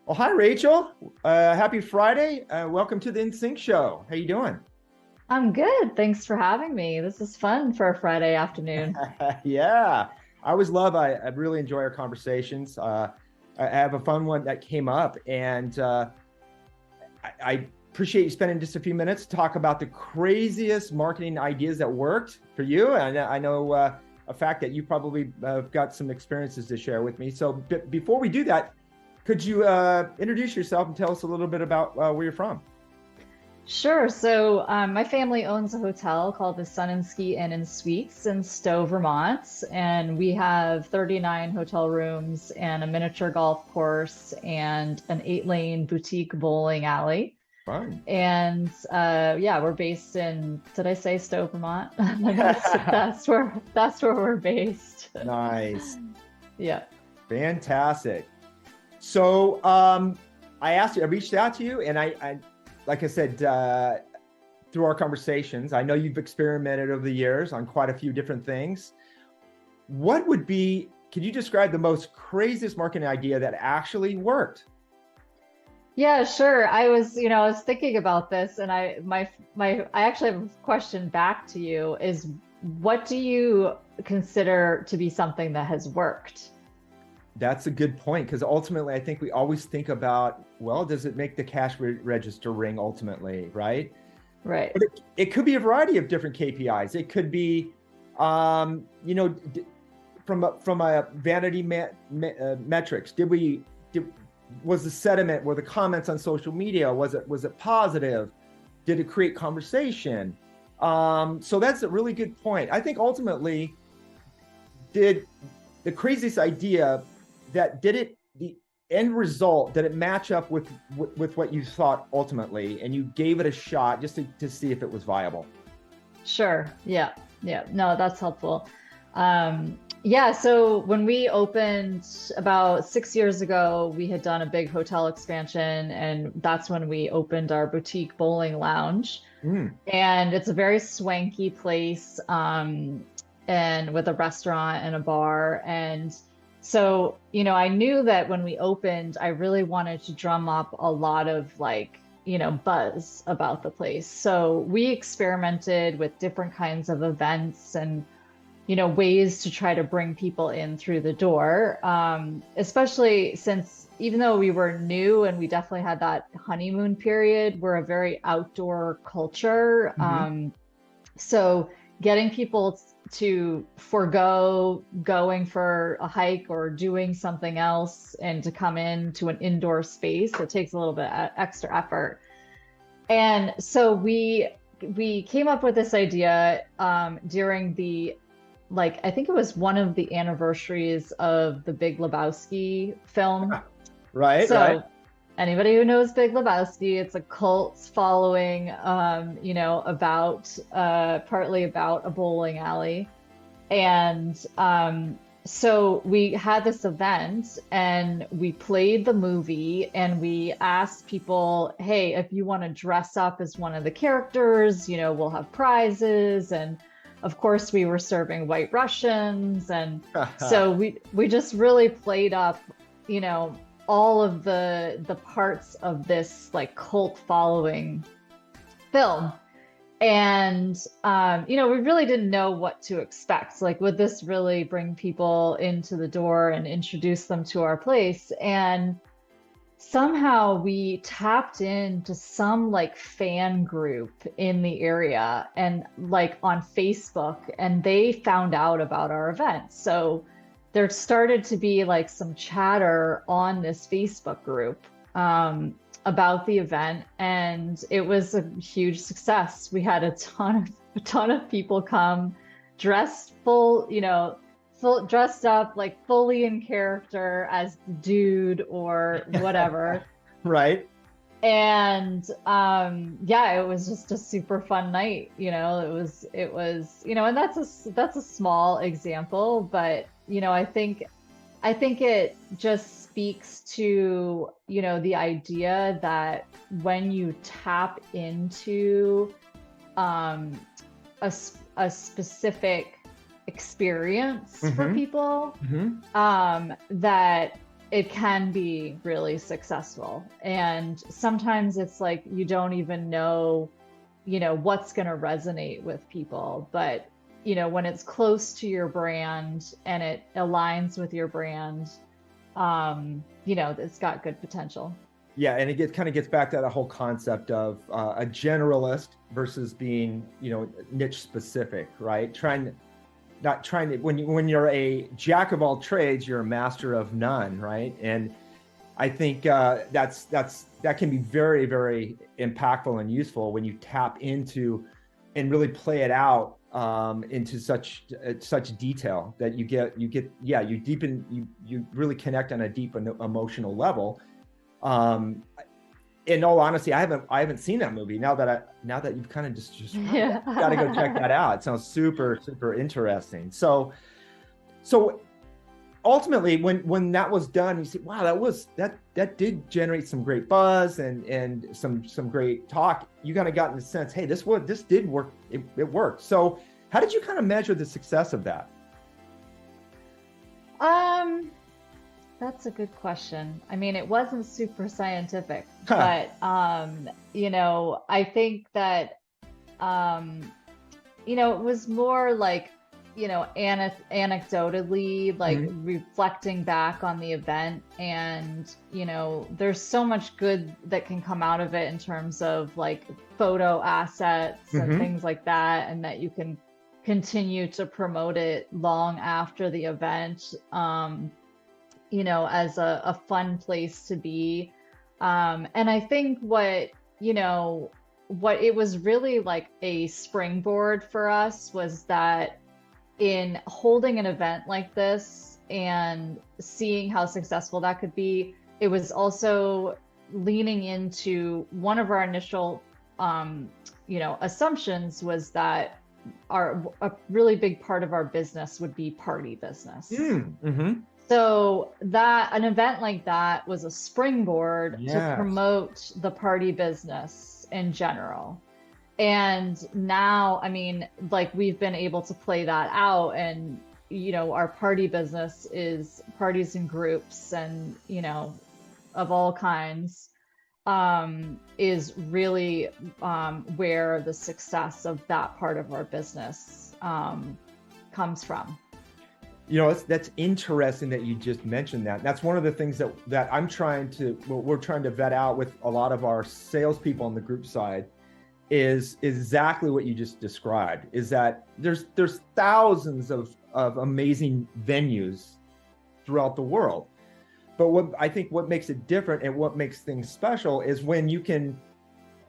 Well, hi, Rachel. Happy Friday. Welcome to the InnSync show. How you doing? I'm good. Thanks for having me. This is fun for a Friday afternoon. Yeah, I always love. I really enjoy our conversations. I have a fun one that came up, and I appreciate you spending just a few minutes to talk about the craziest marketing ideas that worked for you. And I know a fact that you probably got some experiences to share with me. So before we do that, could you introduce yourself and tell us a little bit about where you're from? Sure. So, my family owns a hotel called the Sun and Ski Inn and Suites in Stowe, Vermont, and we have 39 hotel rooms and a miniature golf course and an 8-lane boutique bowling alley. Fun. And we're based in, did I say Stowe, Vermont? That's where we're based. Nice. Yeah. Fantastic. So I reached out to you, and I like I said, through our conversations, I know you've experimented over the years on quite a few different things. Could you describe the most craziest marketing idea that actually worked? Yeah, sure. I was thinking about this, and I actually have a question back to you is what do you consider to be something that has worked? That's a good point, because ultimately, I think we always think about, well, does it make the cash register ring ultimately, right? Right. But it could be a variety of different KPIs. It could be, from a vanity metrics. Was the sentiment, were the comments on social media, was it positive? Did it create conversation? So that's a really good point. I think ultimately, did the craziest idea the end result, did it match up with what you thought ultimately, and you gave it a shot just to see if it was viable? Sure. Yeah. Yeah. No, that's helpful. Yeah. So when we opened about 6 years ago, we had done a big hotel expansion, and that's when we opened our boutique bowling lounge. Mm. And it's a very swanky place, and with a restaurant and a bar. And so, I knew that when we opened, I really wanted to drum up a lot of buzz about the place. So we experimented with different kinds of events and, ways to try to bring people in through the door. Especially since even though we were new and we definitely had that honeymoon period, we're a very outdoor culture. Mm-hmm. So getting people to forego going for a hike or doing something else and to come into an indoor space, it takes a little bit extra effort. And so we came up with this idea during I think it was one of the anniversaries of the Big Lebowski film. Right, right. So anybody who knows Big Lebowski, it's a cult following, about partly about a bowling alley. And so we had this event and we played the movie and we asked people, hey, if you want to dress up as one of the characters, we'll have prizes. And of course, we were serving White Russians. And so we just really played up, all of the parts of this cult following film. And we really didn't know what to expect. Would this really bring people into the door and introduce them to our place? And somehow we tapped into some fan group in the area and on Facebook, and they found out about our event. So there started to be some chatter on this Facebook group about the event, and it was a huge success. We had a ton of people come dressed dressed up fully in character as the dude or whatever. Right. And it was just a super fun night. And that's a small example, but I think it just speaks to, the idea that when you tap into a specific experience for Mm-hmm. people, Mm-hmm. that it can be really successful. And sometimes it's like you don't even know, what's going to resonate with people. But, when it's close to your brand and it aligns with your brand, it's got good potential. Yeah, and it kind of gets back to that whole concept of a generalist versus being, niche specific, right? Not trying to, when you're a jack of all trades, you're a master of none, right? And I think that can be very, very impactful and useful when you tap into and really play it out into such detail that you really connect on a deep emotional level. In all honesty, I haven't seen that movie. Now that you've kind of just Yeah. got to go check that out. It sounds super, super interesting. So ultimately, when that was done, you see, wow, that did generate some great buzz and some great talk. You kind of got in the sense, hey, this did work. It worked. So how did you kind of measure the success of that? That's a good question. I mean, it wasn't super scientific, but I think that it was more like, anecdotally, like reflecting back on the event, and there's so much good that can come out of it in terms of like photo assets and things like that, and that you can continue to promote it long after the event. As a fun place to be. And I think what it was really like a springboard for us was that in holding an event like this and seeing how successful that could be, it was also leaning into one of our initial, assumptions was that a really big part of our business would be party business. So that an event like that was a springboard to promote the party business in general. And now, I mean, like we've been able to play that out, and, our party business is parties and groups and, of all kinds, is really where the success of that part of our business comes from. That's interesting that you just mentioned that. That's one of the things that we're trying to vet out with a lot of our salespeople on the group side is exactly what you just described, is that there's thousands of amazing venues throughout the world. But what makes it different and what makes things special is when you can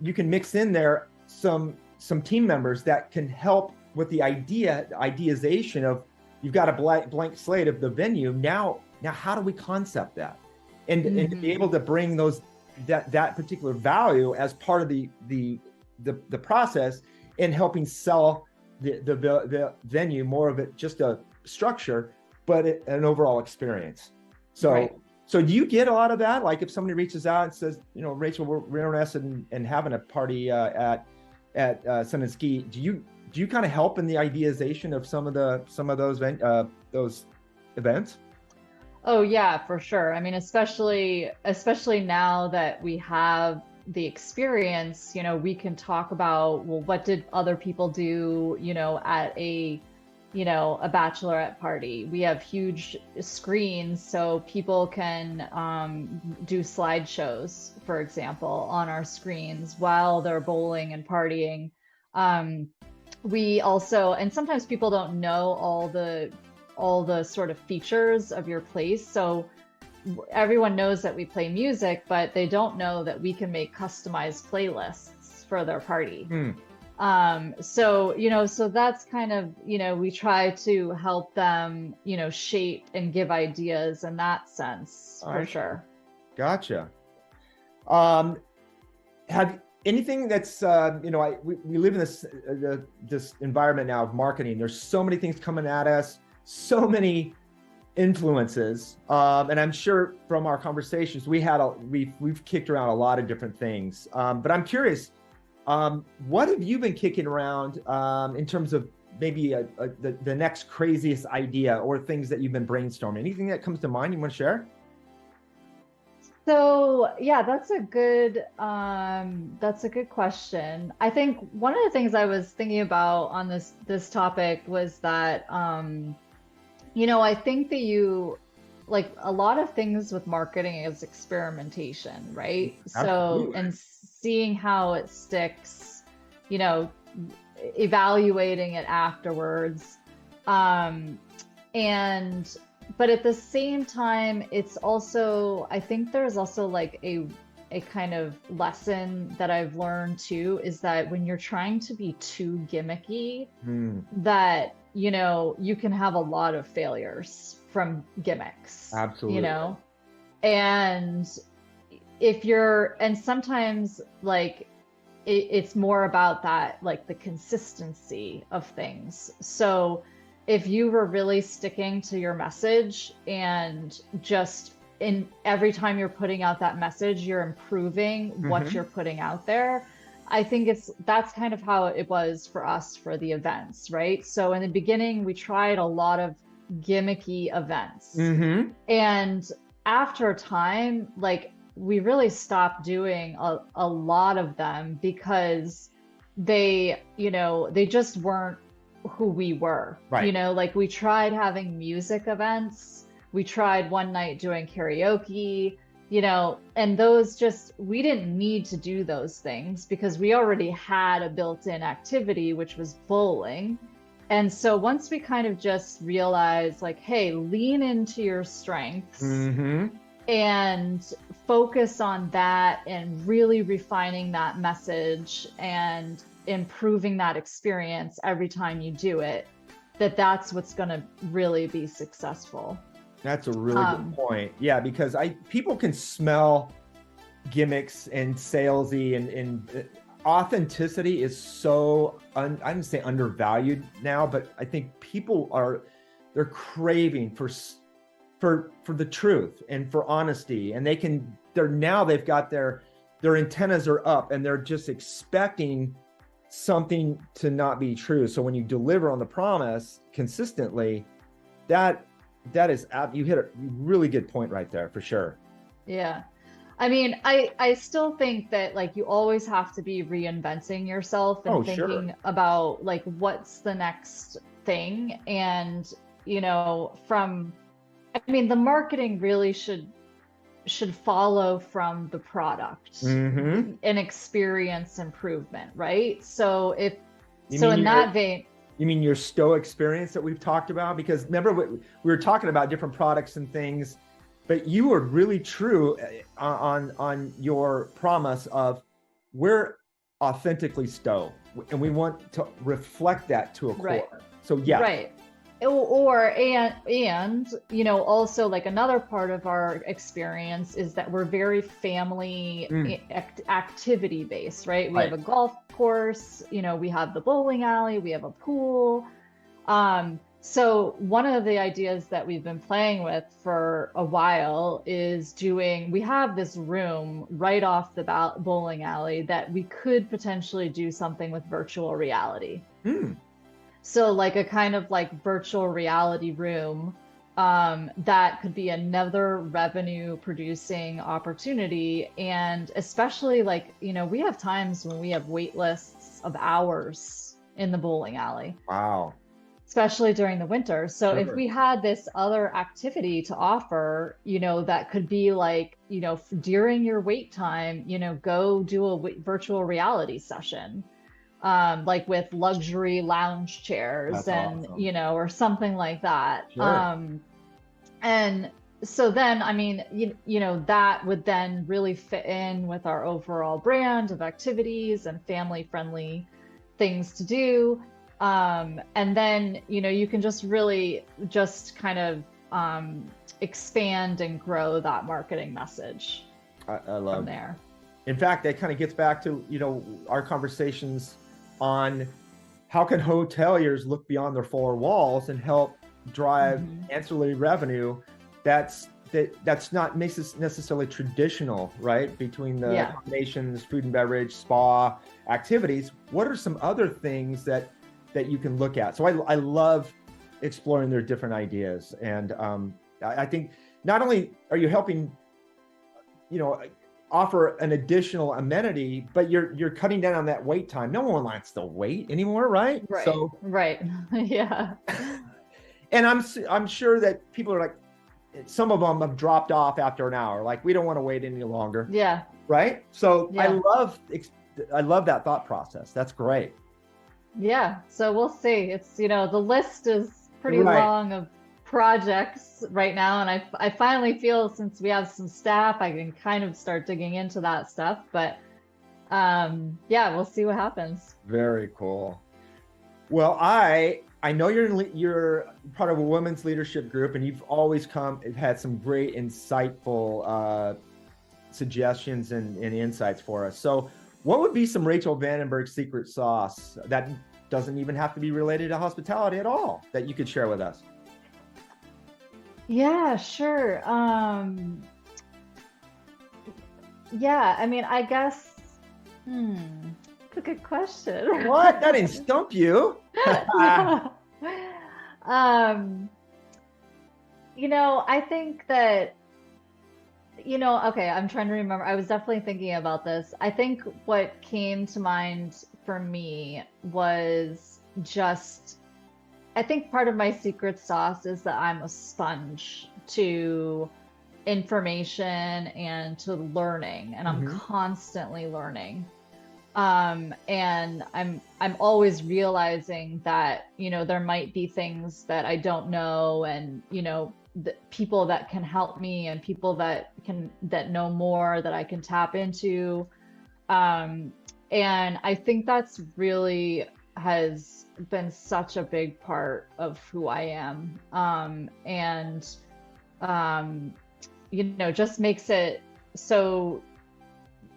mix in there some team members that can help with the idealization of, you've got a blank slate of the venue. Now how do we concept that? And to be able to bring that particular value as part of the process in helping sell the venue, more of it just a structure, but an overall experience. So right. So do you get a lot of that? Like if somebody reaches out and says, Rachel, we're interested in having a party at Sun and Ski, do you kind of help in the idealization of some of those events? Oh yeah, for sure. I mean, especially now that we have the experience, we can talk about, well, what did other people do, at a bachelorette party. We have huge screens so people can do slideshows, for example, on our screens while they're bowling and partying. We also, and sometimes people don't know all the sort of features of your place. So everyone knows that we play music, but they don't know that we can make customized playlists for their party. So that's kind of, we try to help them, shape and give ideas in that sense, for sure. Gotcha. Have anything that's, we live in this environment now of marketing. There's so many things coming at us, so many influences. And I'm sure from our conversations, we've kicked around a lot of different things. But I'm curious, what have you been kicking around in terms of maybe the next craziest idea or things that you've been brainstorming? Anything that comes to mind you want to share? So yeah, that's a good question. I think one of the things I was thinking about on this topic was that I think that you like a lot of things with marketing is experimentation, right? So, Absolutely. and seeing how it sticks, you know, evaluating it afterwards. Um, and but at the same time, it's also, I think there's also like a kind of lesson that I've learned too, is that when you're trying to be too gimmicky, Hmm. that you can have a lot of failures from gimmicks, Absolutely. and and sometimes like it's more about that, like the consistency of things. So if you were really sticking to your message and just in every time you're putting out that message, you're improving what Hmm. you're putting out there. I think that's kind of how it was for us for the events, right? So in the beginning, we tried a lot of gimmicky events. Hmm. And after a time, like we really stopped doing a lot of them because they just weren't who we were. Right. Like we tried having music events, we tried one night doing karaoke, and those just, we didn't need to do those things because we already had a built-in activity, which was bowling. And so once we kind of just realized, like, hey, lean into your strengths Hmm. and focus on that and really refining that message and improving that experience every time you do it, that's what's going to really be successful. That's a really good Um, point. Yeah, because people can smell gimmicks and salesy, and authenticity is so I don't say undervalued now, but I think they're craving for the truth and for honesty, and they've got their antennas are up and they're just expecting something to not be true. So when you deliver on the promise consistently, that you hit a really good point right there for sure. yeah. I mean, I still think that like you always have to be reinventing yourself Oh, and sure. thinking about like what's the next thing. And, I mean, the marketing really should follow from the product Hmm. and experience improvement, right? So You so mean in your that vein, you mean your Stowe experience that we've talked about? Because remember, we were talking about different products and things, but you were really true on your promise of we're authentically Stowe, and we want to reflect that to a right. core. So yes. Right. And also like another part of our experience is that we're very family Mm, activity based, right? We have right. a golf course, we have the bowling alley, we have a pool. So one of the ideas that we've been playing with for a while is we have this room right off the bowling alley that we could potentially do something with virtual reality. Mm, So like a kind of like virtual reality room, that could be another revenue producing opportunity. And especially like, we have times when we have wait lists of hours in the bowling alley, wow. especially during the winter. So if Sure. we had this other activity to offer, that could be like, during your wait time, go do a virtual reality session, like with luxury lounge chairs That's and, awesome. or something like that. Sure. And so then, I mean, that would then really fit in with our overall brand of activities and family friendly things to do. And then, you can just really just kind of expand and grow that marketing message I from love. there. In fact, that kind of gets back to our conversations on how can hoteliers look beyond their four walls and help drive Hmm. ancillary revenue that's not necessarily traditional, right? Between the Yeah. accommodations, food and beverage, spa activities, what are some other things that you can look at? So I love exploring their different ideas, and I think not only are you helping offer an additional amenity, but you're cutting down on that wait time. No one wants to wait anymore, right? Right. So right. Yeah. and I'm sure that people are like, some of them have dropped off after an hour. Like, we don't want to wait any longer. Yeah. Right. So Yeah. I love that thought process. That's great. Yeah. So we'll see. It's, the list is pretty Right. long of projects right now. And I finally feel, since we have some staff, I can kind of start digging into that stuff. But yeah, we'll see what happens. Very cool. Well, I know you're part of a women's leadership group, and you've always had some great, insightful suggestions and insights for us. So what would be some Rachel Vandenberg secret sauce that doesn't even have to be related to hospitality at all that you could share with us? Yeah, sure. Yeah, I mean, I guess, that's a good question. What? That didn't stump you. I think that, okay, I'm trying to remember. I was definitely thinking about this. I think what came to mind for me was I think part of my secret sauce is that I'm a sponge to information and to learning, and I'm constantly learning. And I'm always realizing that, there might be things that I don't know, and, the people that can help me, and people that know more that I can tap into. And I think that's really has been such a big part of who I am. Just makes it so,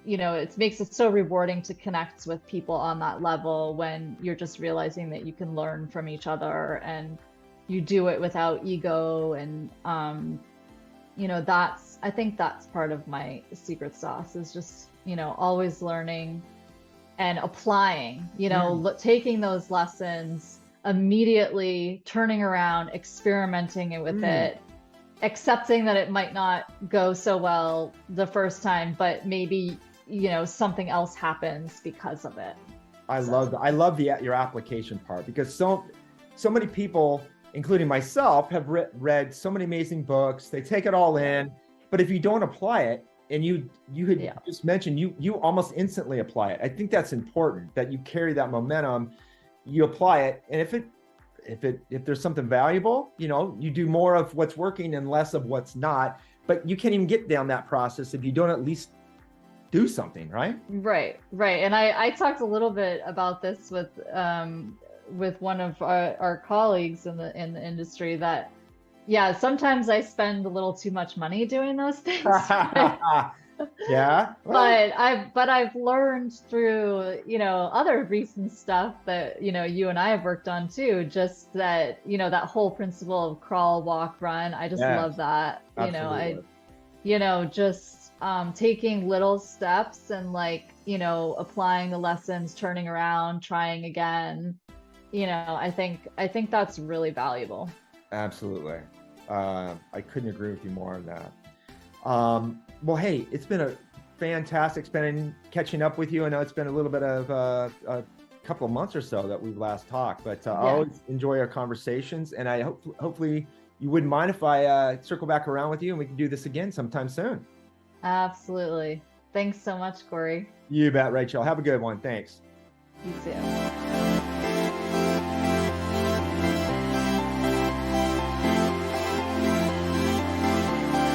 it makes it so rewarding to connect with people on that level, when you're just realizing that you can learn from each other, and you do it without ego. And, I think that's part of my secret sauce, is just, always learning and applying, taking those lessons, immediately turning around, experimenting with it, accepting that it might not go so well the first time, but maybe, something else happens because of it. I love your application part, because so many people, including myself, have read so many amazing books. They take it all in, but if you don't apply it, and you had just mentioned you almost instantly apply it. I think that's important, that you carry that momentum, you apply it, and if there's something valuable, you do more of what's working and less of what's not. But you can't even get down that process if you don't at least do something, right? Right. And I talked a little bit about this with one of our colleagues in the industry, that sometimes I spend a little too much money doing those things. Yeah. But I've learned through, other recent stuff that, you and I have worked on too, just that, that whole principle of crawl, walk, run. I just love that. Absolutely. Just taking little steps, and applying the lessons, turning around, trying again. I think that's really valuable. Absolutely. I couldn't agree with you more on that. Well, hey, it's been a fantastic catching up with you. I know it's been a little bit of a couple of months or so that we've last talked, but I always enjoy our conversations, and I hopefully you wouldn't mind if I circle back around with you, and we can do this again sometime soon. Absolutely. Thanks so much, Cory. You bet, Rachel. Have a good one. Thanks. You too.